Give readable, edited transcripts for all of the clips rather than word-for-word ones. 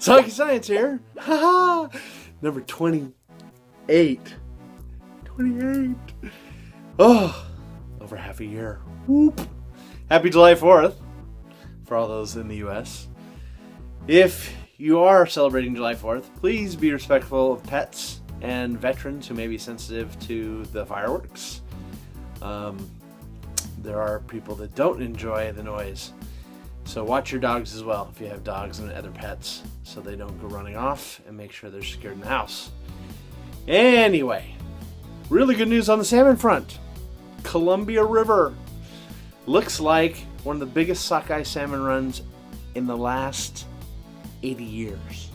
Soggy Science here. Haha. Number 28. 28. Oh, over half a year. Whoop. Happy July 4th for all those in the U.S. If you are celebrating July 4th, please be respectful of pets and veterans who may be sensitive to the fireworks. There are people that don't enjoy the noise. So watch your dogs as well if you have dogs and other pets so they don't go running off, and make sure they're secured in the house. Anyway, really good news on the salmon front. Columbia River looks like one of the biggest sockeye salmon runs in the last 80 years,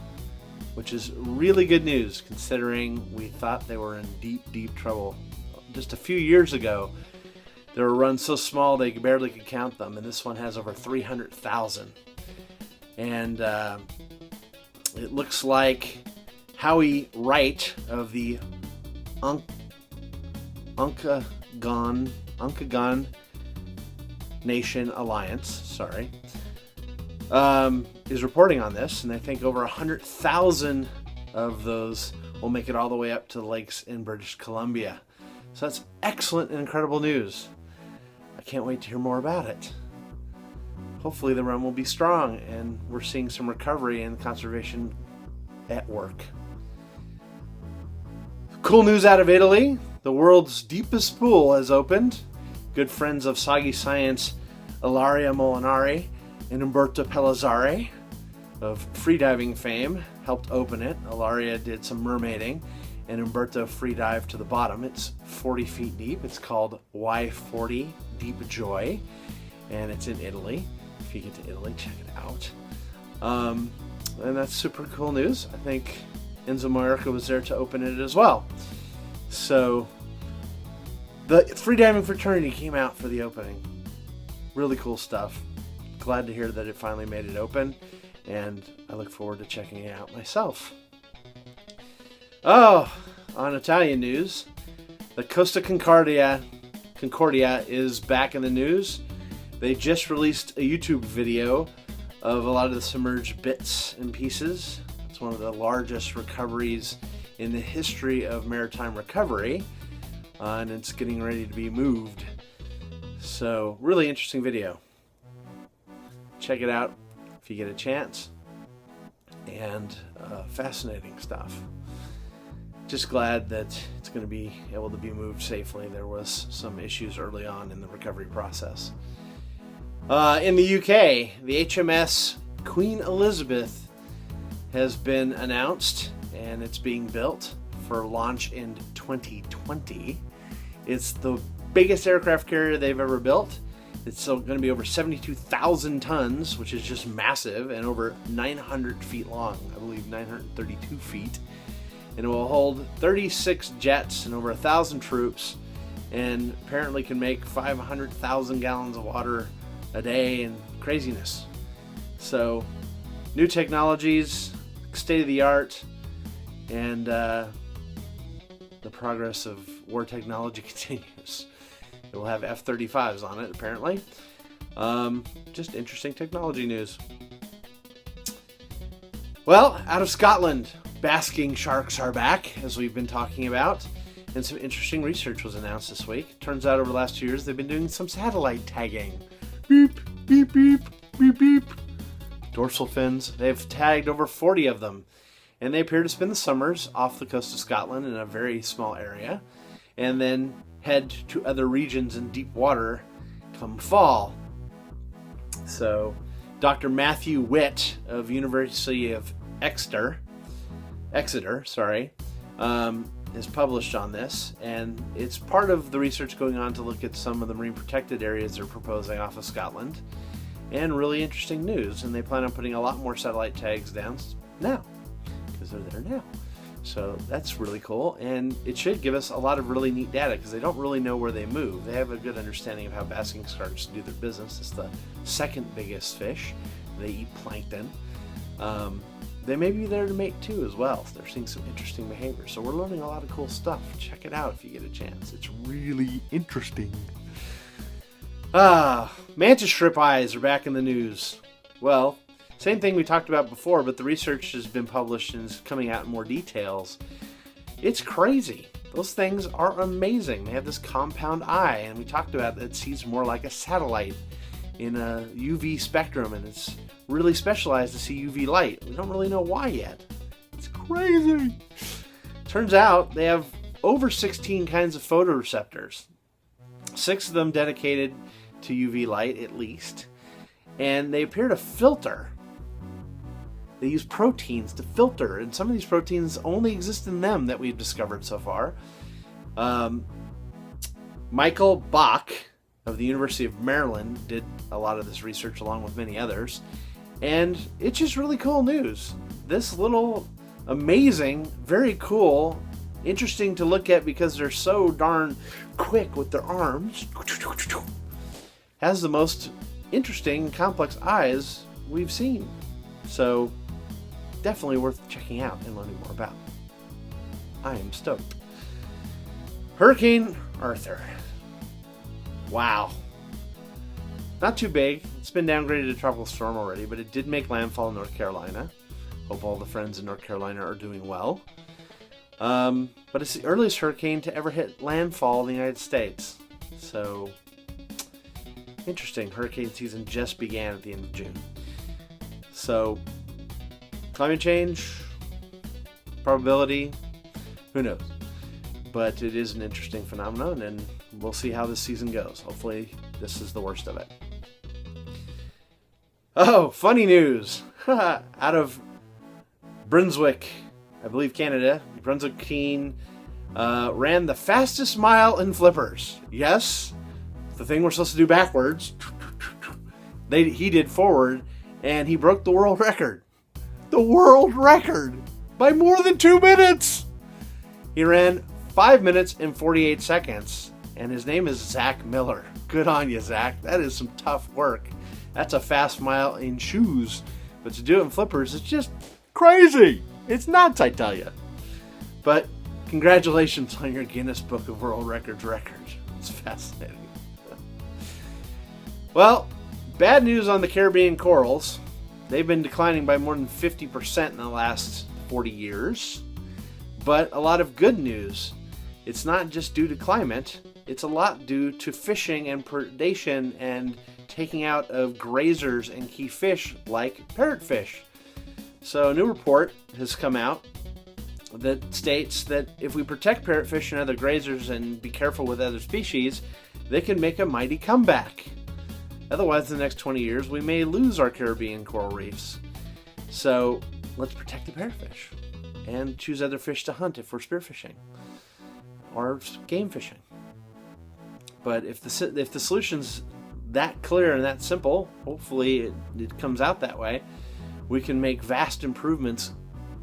which is really good news considering we thought they were in deep trouble. Just a few years ago, they were run so small they barely could count them, and this one has over 300,000. And it looks like Howie Wright of the Uncogan Nation Alliance, is reporting on this, and they think over 100,000 of those will make it all the way up to the lakes in British Columbia. So that's excellent and incredible news. I can't wait to hear more about it. Hopefully the run will be strong and we're seeing some recovery and conservation at work. Cool news out of Italy. The world's deepest pool has opened. Good friends of Soggy Science, Ilaria Molinari and Umberto Pellizzari of freediving fame helped open it. Ilaria did some mermaiding and Umberto freedived to the bottom. It's 40 feet deep. It's called Y40 Deep Joy, and it's in Italy. If you get to Italy, check it out. And that's super cool news. I think Enzo Maiorca was there to open it as well. So the freediving fraternity came out for the opening. Really cool stuff. Glad to hear that it finally made it open, and I look forward to checking it out myself. Oh, on Italian news, the Costa Concordia is back in the news. They just released a YouTube video of a lot of the submerged bits and pieces. It's one of the largest recoveries in the history of maritime recovery, and it's getting ready to be moved. So, really interesting video. Check it out if you get a chance. And fascinating stuff. Just glad that it's going to be able to be moved safely. There was some issues early on in the recovery process. In the UK, the HMS Queen Elizabeth has been announced, and it's being built for launch in 2020. It's the biggest aircraft carrier they've ever built. It's still going to be over 72,000 tons, which is just massive, and over 900 feet long. I believe 932 feet. And it will hold 36 jets and over 1,000 troops, and apparently can make 500,000 gallons of water a day, and craziness. So, new technologies, state of the art, and the progress of war technology continues. It will have F-35s on it, apparently. Just interesting technology news. Well, out of Scotland, basking sharks are back, as we've been talking about, and some interesting research was announced this week. Turns out over the last 2 years they've been doing some satellite tagging. Beep, beep, beep, beep, beep. Dorsal fins. They've tagged over 40 of them, and they appear to spend the summers off the coast of Scotland in a very small area, and then head to other regions in deep water come fall. So, Dr. Matthew Witt of University of Exeter, is published on this, and it's part of the research going on to look at some of the marine protected areas they're proposing off of Scotland, and really interesting news. And they plan on putting a lot more satellite tags down now, because they're there now. So that's really cool, and it should give us a lot of really neat data, because they don't really know where they move. They have a good understanding of how basking sharks do their business. It's the second biggest fish. They eat plankton. They may be there to mate too as well. So they're seeing some interesting behavior. So we're learning a lot of cool stuff. Check it out if you get a chance. It's really interesting. Mantis shrimp eyes are back in the news. Well, Same thing we talked about before, but the research has been published and is coming out in more details. It's crazy. Those things are amazing. They have this compound eye, and we talked about that it sees more like a satellite in a UV spectrum, and it's really specialized to see UV light. We don't really know why yet. It's crazy. Turns out they have over 16 kinds of photoreceptors. 6 of them dedicated to UV light, at least. And they appear to filter. They use proteins to filter, and some of these proteins only exist in them that we've discovered so far. Michael Bach of the University of Maryland did a lot of this research along with many others, and it's just really cool news. This little amazing, very cool, interesting to look at because they're so darn quick with their arms, has the most interesting, complex eyes we've seen. So definitely worth checking out and learning more about. I am stoked. Hurricane Arthur. Wow. Not too big. It's been downgraded to tropical storm already, but it did make landfall in North Carolina. Hope all the friends in North Carolina are doing well. But it's the earliest hurricane to ever hit landfall in the United States. So, interesting. Hurricane season just began at the end of June. So, climate change, probability, who knows? But it is an interesting phenomenon, and we'll see how this season goes. Hopefully, this is the worst of it. Oh, funny news. Out of Brunswick, I believe Canada, Brunswick Keen ran the fastest mile in flippers. Yes, the thing we're supposed to do backwards. He did forward, and he broke the world record. The world record! By more than 2 minutes! He ran 5 minutes and 48 seconds, and his name is Zach Miller. Good on you, Zach. That is some tough work. That's a fast mile in shoes. But to do it in flippers, it's just crazy. It's nuts, I tell you. But congratulations on your Guinness Book of World Records record. It's fascinating. Well, bad news on the Caribbean corals. They've been declining by more than 50% in the last 40 years. But a lot of good news. It's not just due to climate. It's a lot due to fishing and predation and taking out of grazers and key fish like parrotfish. So a new report has come out that states that if we protect parrotfish and other grazers and be careful with other species, they can make a mighty comeback. Otherwise, in the next 20 years, we may lose our Caribbean coral reefs. So let's protect the parrotfish and choose other fish to hunt if we're spearfishing or game fishing. But if the solution's that clear and that simple, hopefully it comes out that way, we can make vast improvements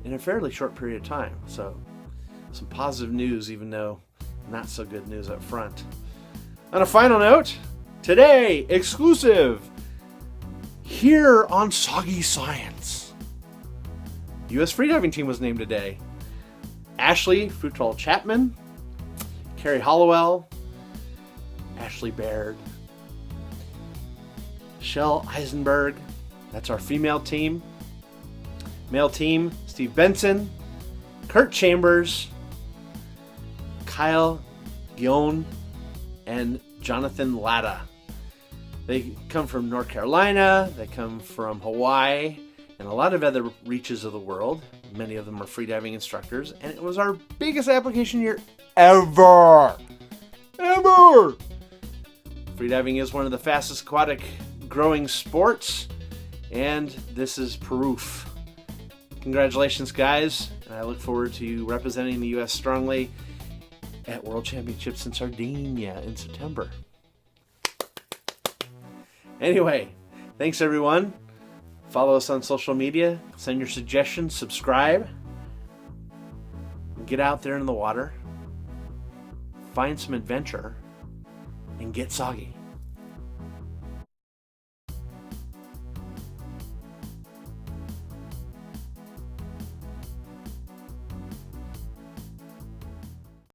in a fairly short period of time. So some positive news, even though not so good news up front. On a final note, today, exclusive, here on Soggy Science. U.S. freediving team was named today. Ashley Frutal Chapman, Carrie Hollowell, Ashley Baird, Shell Eisenberg, that's our female team. Male team, Steve Benson, Kurt Chambers, Kyle Guion, and Jonathan Latta. They come from North Carolina, they come from Hawaii, and a lot of other reaches of the world. Many of them are freediving instructors, and it was our biggest application year ever! Ever! Freediving is one of the fastest aquatic growing sports, and this is proof. Congratulations, guys, and I look forward to you representing the U.S. strongly at World Championships in Sardinia in September. Anyway, thanks everyone. Follow us on social media, send your suggestions, subscribe, get out there in the water, find some adventure, and get soggy.